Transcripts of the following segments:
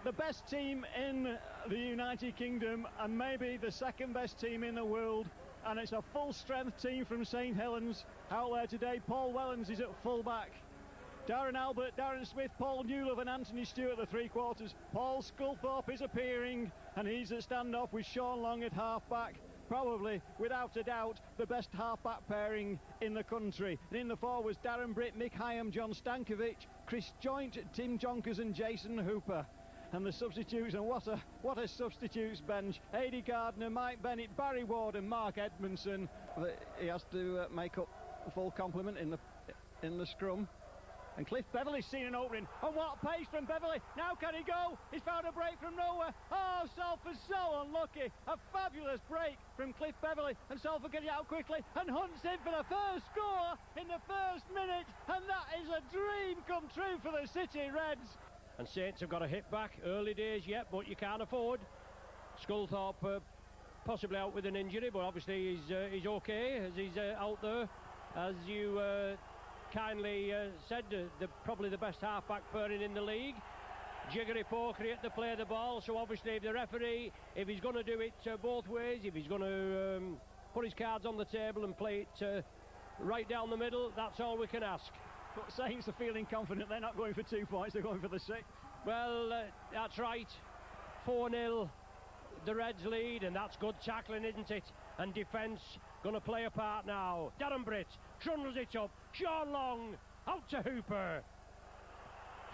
the best team in the United Kingdom and maybe the second best team in the world, and it's a full-strength team from St Helens out there today. Paul Wellens is at full-back. Darren Albert, Darren Smith, Paul Newlove and Anthony Stewart at the three-quarters. Paul Sculthorpe is appearing, and he's at stand-off with Sean Long at half-back. Probably, without a doubt, the best half-back pairing in the country. And in the forwards, Darren Britt, Mick Hyam, John Stankovic, Chris Joint, Tim Jonkers and Jason Hooper. And the substitutes, and what a substitutes bench. Aidy Gardner, Mike Bennett, Barry Ward and Mark Edmondson. He has to make up a full complement in the scrum. And Cliff Beverley's seen an opening. And what pace from Beverley. Now can he go? He's found a break from nowhere. Oh, Salford's so unlucky. A fabulous break from Cliff Beverley. And Salford gets it out quickly and hunts in for the first score in the first minute. And that is a dream come true for the City Reds. And Saints have got a hit back. Early days yet, but you can't afford. Sculthorpe possibly out with an injury, but obviously he's okay as he's out there. As you kindly said, probably the best half-back pairing in the league. Jiggery pokery at the play of the ball, so obviously if the referee, if he's going to do it both ways, if he's going to put his cards on the table and play it right down the middle, that's all we can ask. But Saints are feeling confident. They're not going for 2 points, they're going for the 6. Well, that's right. 4-0 the Reds lead, and that's good tackling, isn't it? And defence going to play a part now. Darren Britt trundles it up. Sean Long out to Hooper.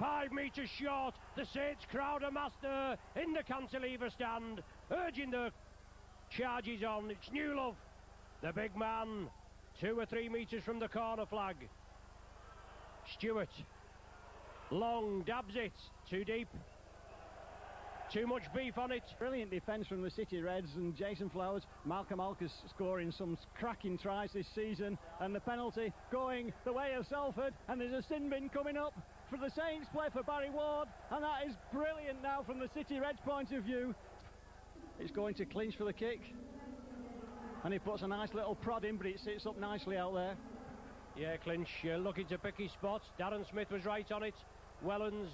5 metres short. The Saints crowd are master in the cantilever stand, urging the charges on. It's Newlove, the big man, 2 or 3 metres from the corner flag. Stewart, Long dabs it, too deep, too much beef on it. Brilliant defence from the City Reds, and Jason Flowers, Malcolm Alcus scoring some cracking tries this season, and the penalty going the way of Salford, and there's a sin bin coming up for the Saints play for Barry Ward, and that is brilliant now from the City Reds point of view. It's going to clinch for the kick, and he puts a nice little prod in, but it sits up nicely out there. Yeah, Clinch looking to pick his spot. Darren Smith was right on it. Wellens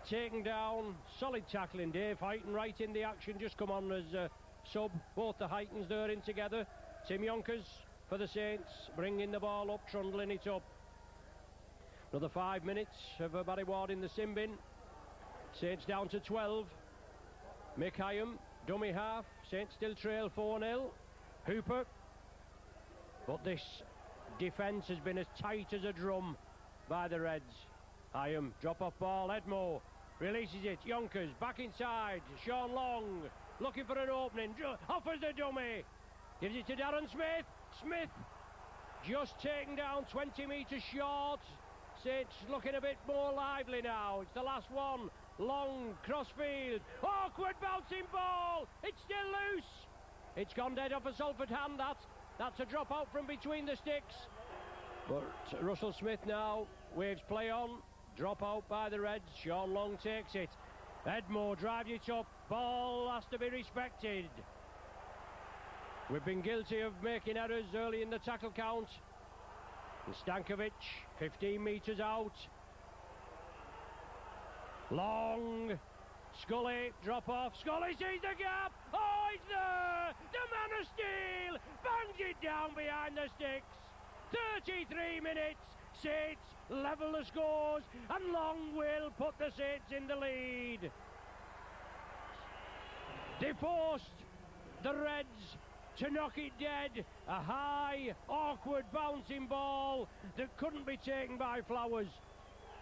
taken down. Solid tackling, Dave Heighton right in the action. Just come on as sub. Both the Heightons there in together. Tim Jonkers for the Saints, bringing the ball up, trundling it up. Another 5 minutes of Barry Ward in the sin bin. Saints down to 12. Mick Hyam, dummy half. Saints still trail 4-0. Hooper. But this defence has been as tight as a drum by the Reds. Hyam, drop-off ball. Edmo releases it. Jonkers back inside. Sean Long looking for an opening. Offers the dummy. Gives it to Darren Smith. Smith just taken down 20 metres short. Saints looking a bit more lively now. It's the last one. Long crossfield. Awkward bouncing ball. It's still loose. It's gone dead off a Salford hand. That's a drop out from between the sticks. But Russell Smith now waves play on. Drop out by the Reds. Sean Long takes it. Edmo drives it up. Ball has to be respected. We've been guilty of making errors early in the tackle count. And Stankovic, 15 metres out. Long. Scully, drop off. Scully sees the gap. Oh, he's there. The man of steel bangs it down behind the sticks. 33 minutes. Saints level the scores, and Long will put the Saints in the lead. They forced the Reds to knock it dead. A high, awkward bouncing ball that couldn't be taken by Flowers.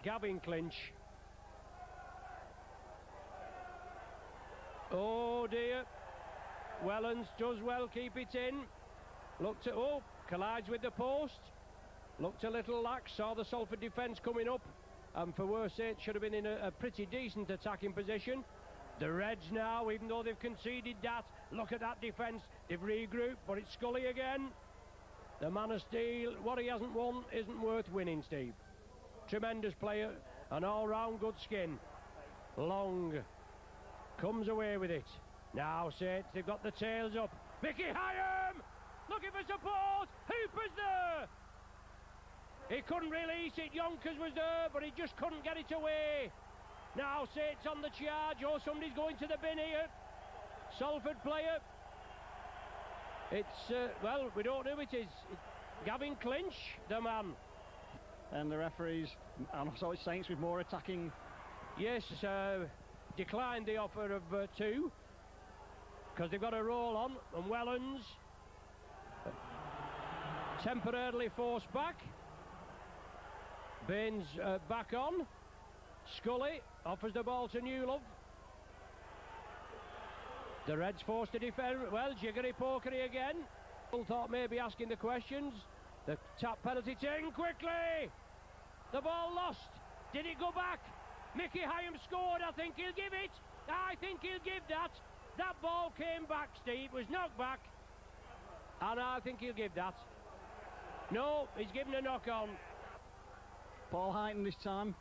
Gavin Clinch. Oh dear. Wellens does well keep it in. Looked at, collides with the post. Looked a little lax, saw the Salford defence coming up, and for worse it should have been in a pretty decent attacking position. The Reds now, even though they've conceded that, look at that defence, they've regrouped, but it's Scully again. The man of steel, what he hasn't won isn't worth winning, Steve. Tremendous player, an all-round good skin. Long comes away with it. Now Saints, they've got the tails up. Mickey Hyam looking for support. Hooper's there. He couldn't release it. Jonkers was there, but he just couldn't get it away. Now Saints on the charge. Oh, somebody's going to the bin here. Salford player. It's, well, we don't know who it is. Gavin Clinch, the man. And the referees, and so it's Saints with more attacking. Yes, declined the offer of 2 because they've got a roll on, and Wellens temporarily forced back. Baines back on. Scully offers the ball to Newlove. The Reds forced to defend. Well, jiggery-pokery again. Thought maybe asking the questions. The tap penalty taken quickly. The ball lost. Did it go back? Mickey Hyam scored. I think he'll give it. I think he'll give that. That ball came back, Steve. Was knocked back. And I think he'll give that. No, he's given a knock on. Paul Heighton this time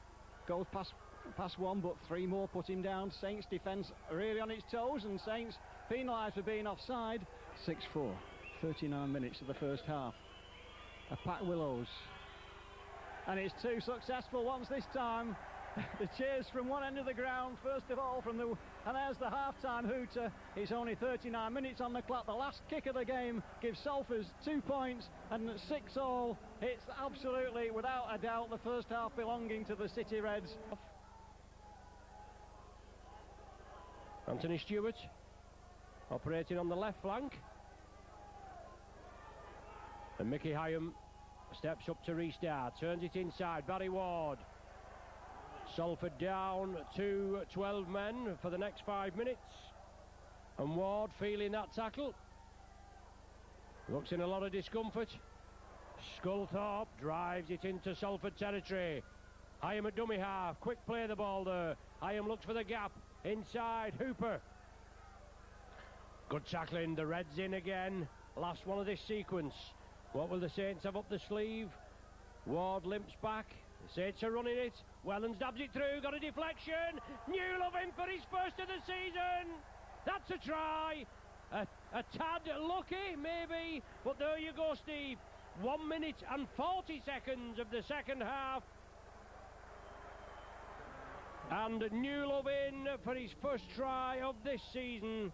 goes past 1, but 3 more put him down. Saints defence really on its toes, and Saints penalised for being offside. 6-4, 39 minutes of the first half. A Pat Willows, and it's 2 successful ones this time. The cheers from one end of the ground, first of all from the, and there's the half-time hooter. It's only 39 minutes on the clock. The last kick of the game gives Salford 2 points, and 6-all. It's absolutely, without a doubt, the first half belonging to the City Reds. Anthony Stewart operating on the left flank, and Mickey Hyam steps up to restart, turns it inside. Barry Ward. Salford down to 12 men for the next 5 minutes, and Ward feeling that tackle, looks in a lot of discomfort. Sculthorpe drives it into Salford territory. Hyam at dummy half, quick play the ball there. Hyam looks for the gap inside. Hooper, good tackling. The Reds in again, last one of this sequence. What will the Saints have up the sleeve? Ward limps back. The Saints are running it. Wellens dabs it through, got a deflection. Newlove in for his first of the season. That's a try. A tad lucky, maybe, but there you go, Steve. 1 minute and 40 seconds of the second half. And Newlove in for his first try of this season.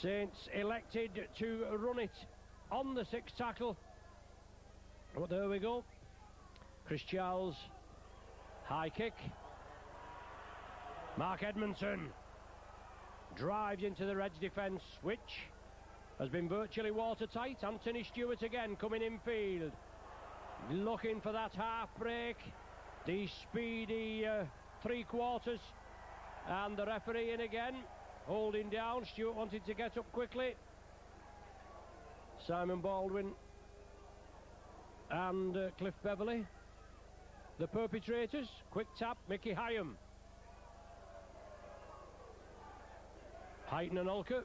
Saints elected to run it on the 6th tackle. But there we go. Chris Charles, high kick. Mark Edmondson drives into the Reds defence, which has been virtually watertight. Anthony Stewart again coming in field, looking for that half break, the speedy 3/4, and the referee in again, holding down. Stewart wanted to get up quickly. Simon Baldwin and Cliff Beverley, the perpetrators. Quick tap, Mickey Hyam. Heighton and Olker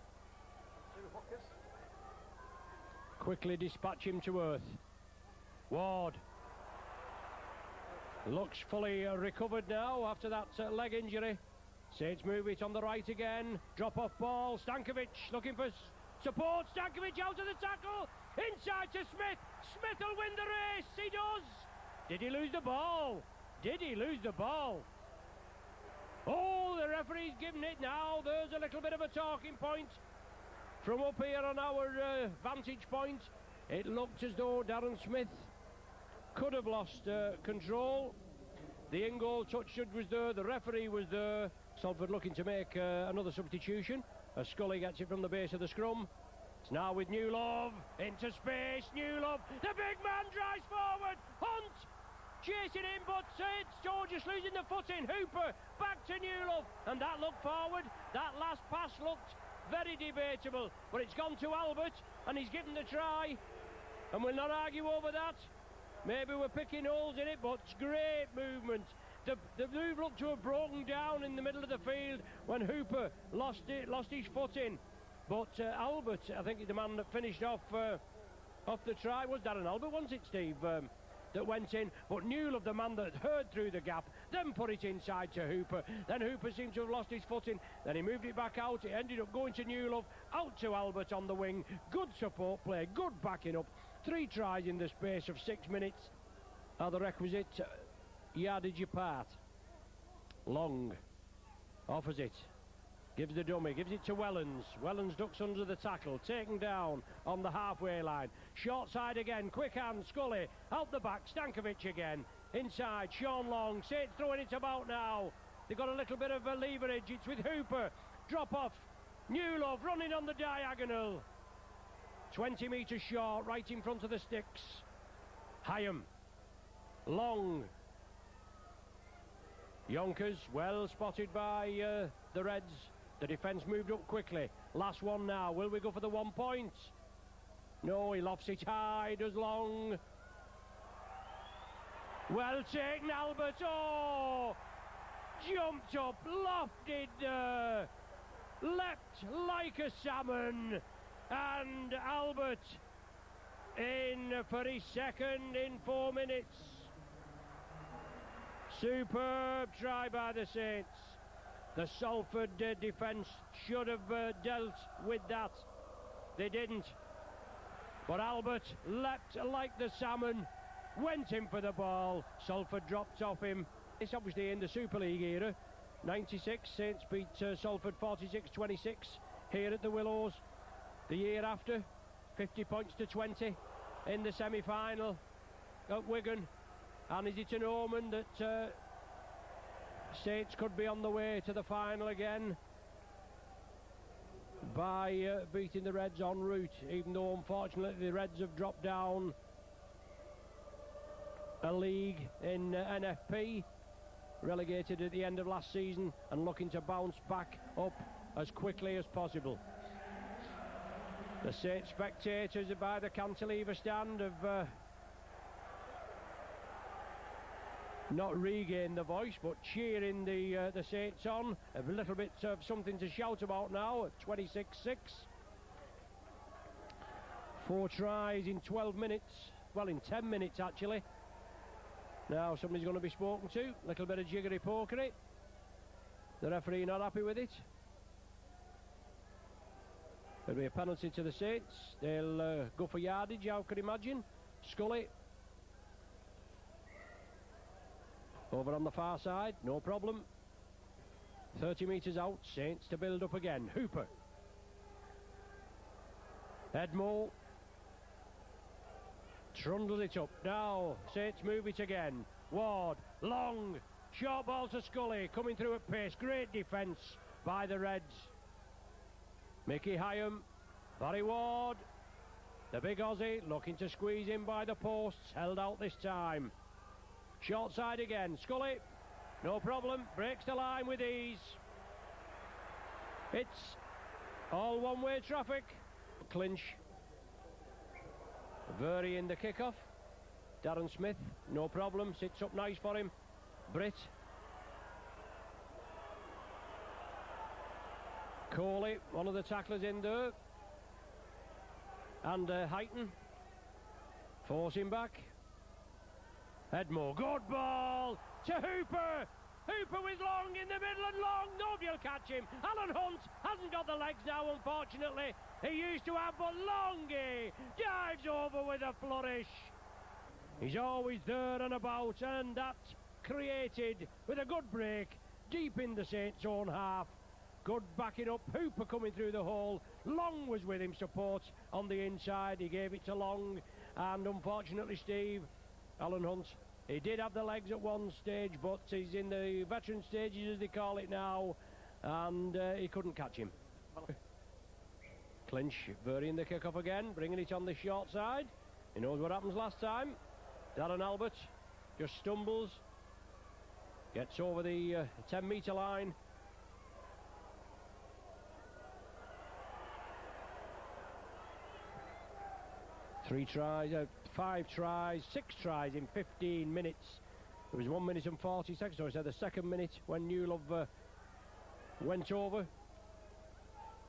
quickly dispatch him to earth. Ward looks fully recovered now after that leg injury. Saints move it on the right again. Drop off ball. Stankovic looking for support. Stankovic out of the tackle. Inside to Smith. Smith will win the race. He does. Did he lose the ball? Did he lose the ball? Oh, the referee's given it now. There's a little bit of a talking point from up here on our vantage point. It looked as though Darren Smith could have lost control. The in-goal touch judge was there. The referee was there. Salford looking to make another substitution. Scully gets it from the base of the scrum. It's now with Newlove into space. Newlove, the big man, drives forward. Hunt chasing him, but it's just losing the footing. Hooper back to Newlove, and that looked forward. That last pass looked very debatable, but it's gone to Albert, and he's given the try, and we'll not argue over that. Maybe we're picking holes in it, but it's great movement. The move looked to have broken down in the middle of the field when Hooper lost his footing. But Albert, I think the man that finished off the try was Darren Albert, wasn't it, Steve? That went in, but Newlove, the man that heard through the gap, then put it inside to Hooper. Then Hooper seemed to have lost his footing. Then he moved it back out. It ended up going to Newlove, out to Albert on the wing. Good support play, good backing up. 3 tries in the space of 6 minutes are the requisite yardage apart. Long offers it, gives the dummy, gives it to Wellens. Wellens ducks under the tackle, taken down on the halfway line. Short side again, quick hand, Scully, out the back, Stankovic again. Inside, Sean Long, Saints throwing it about now. They've got a little bit of a leverage, it's with Hooper. Drop off, New Love running on the diagonal. 20 metres short, right in front of the sticks. Hyam, Long. Yonkers, well spotted by the Reds. The defence moved up quickly. Last one now. Will we go for the 1 point? No, he lofts it high, does Long. Well taken, Albert. Oh! Jumped up, lofted, leapt like a salmon. And Albert in for his second in 4 minutes. Superb try by the Saints. The Salford defence should have dealt with that. They didn't. But Albert leapt like the salmon, went in for the ball. Salford dropped off him. It's obviously in the Super League era. 96, Saints beat Salford 46-26 here at the Willows. The year after, 50 points to 20 in the semi-final at Wigan. And is it an omen that Saints could be on the way to the final again by beating the Reds en route, even though unfortunately the Reds have dropped down a league in NFP, relegated at the end of last season and looking to bounce back up as quickly as possible. The Saints spectators by the cantilever stand have not regained the voice, but cheering the Saints on. A little bit of something to shout about now at 26-6. 4 tries in 12 minutes. Well, in 10 minutes actually. Now somebody's going to be spoken to. A little bit of jiggery pokery. The referee not happy with it. There'll be a penalty to the Saints. They'll go for yardage, I could imagine. Scully over on the far side, no problem. 30 metres out, Saints to build up again. Hooper. Edmo trundles it up. Now Saints move it again. Ward, Long, short ball to Scully, coming through at pace. Great defence by the Reds. Mickey Hyam, Barry Ward, the big Aussie looking to squeeze in by the posts, held out this time. Short side again, Scully, no problem, breaks the line with ease. It's all one-way traffic. Clinch. Very in the kick-off. Darren Smith, no problem, sits up nice for him. Britt. Coley, one of the tacklers in there. And Heighton. Forcing back. Edmo, good ball to Hooper. Hooper with Long in the middle and Long, nobody will catch him. Alan Hunt hasn't got the legs now, unfortunately. He used to have, but Longy dives over with a flourish. He's always there and about, and that's created with a good break deep in the Saints' own half. Good backing up, Hooper coming through the hole. Long was with him, support on the inside. He gave it to Long, and unfortunately, Steve, Alan Hunt, he did have the legs at one stage, but he's in the veteran stages, as they call it now, and he couldn't catch him. Clinch varying the kick-off again, bringing it on the short side. He knows what happens last time. Darren Albert just stumbles, gets over the 10-metre line. Five tries, 6 tries in 15 minutes. It was 1 minute and 40 seconds, so I said the second minute when Newlove went over.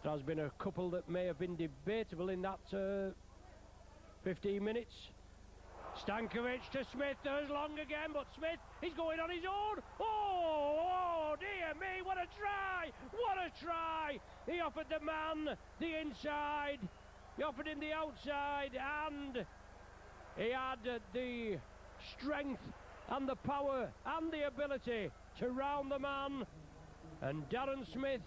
There has been a couple that may have been debatable in that 15 minutes. Stankovic to Smith, there's Long again, but Smith, he's going on his own. Oh, dear me, what a try, what a try. He offered the man the inside, he offered him the outside, and he had the strength and the power and the ability to round the man. And Darren Smith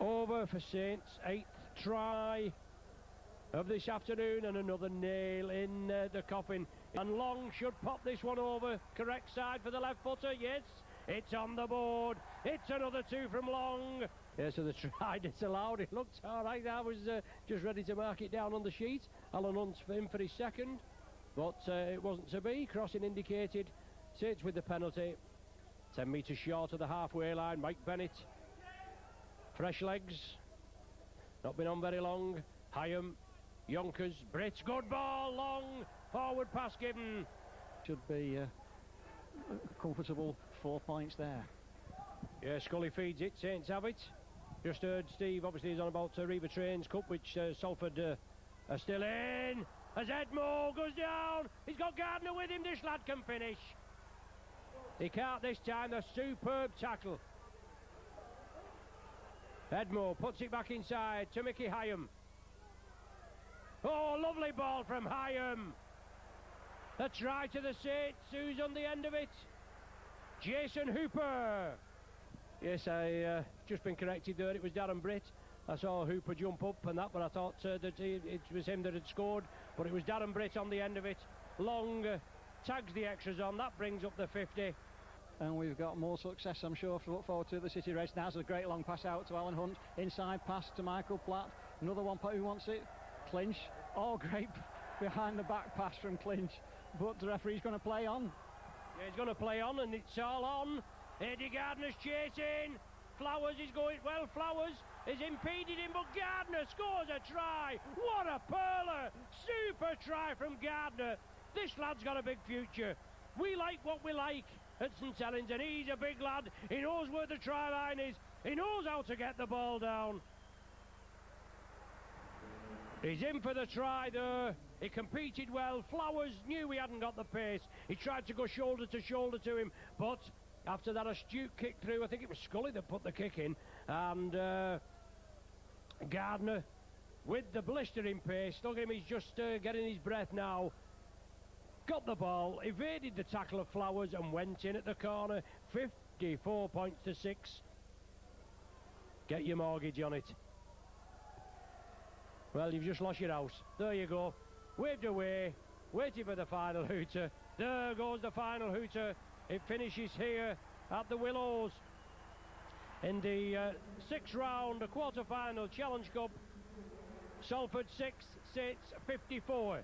over for Saints' 8th try of this afternoon, and another nail in the coffin. And Long should pop this one over. Correct side for the left footer. Yes, it's on the board. It's another 2 from Long. Yeah, so the try disallowed. It looked all right. I was just ready to mark it down on the sheet. Alan Hunt's in for his second, but it wasn't to be. Crossing indicated. Saints with the penalty. 10 metres short of the halfway line. Mike Bennett. Fresh legs. Not been on very long. Hyam. Yonkers. Brits. Good ball. Long. Forward pass given. Should be comfortable 4 points there. Yeah, Scully feeds it. Saints have it. Just heard Steve, obviously, he's on about Reba Trains Cup, which Salford are still in. As Edmore goes down. He's got Gardner with him. This lad can finish. He can't this time. A superb tackle. Edmore puts it back inside to Mickey Hyam. Oh, lovely ball from Hyam. A try to the Saints. Who's on the end of it? Jason Hooper. Yes, I just been corrected there. It was Darren Britt. I saw Hooper jump up and that, but I thought that it was him that had scored. But it was Darren Britt on the end of it. Long tags the extras on. That brings up the 50. And we've got more success, I'm sure, to look forward to the City Reds. Now's a great long pass out to Alan Hunt. Inside pass to Michael Platt. Another one, who wants it? Clinch. Oh, great behind the back pass from Clinch. But the referee's going to play on. Yeah, he's going to play on, and it's all on. Eddie Gardner's chasing. Flowers is going... Well, Flowers is impeded him, but Gardner scores a try. What a pearler. Super try from Gardner. This lad's got a big future. We like what we like at St Helens, and he's a big lad. He knows where the try line is. He knows how to get the ball down. He's in for the try there. He competed well. Flowers knew he hadn't got the pace. He tried to go shoulder to him, but after that astute kick through, I think it was Scully that put the kick in, and Gardner with the blistering pace. Look at him, he's just getting his breath now. Got the ball, evaded the tackle of Flowers and went in at the corner. 54 points to 6. Get your mortgage on it. Well, you've just lost your house. There you go. Waved away, waiting for the final hooter. There goes the final hooter. It finishes here at the Willows in the 6th round, the quarter-final Challenge Cup. Salford 6, Saints 54.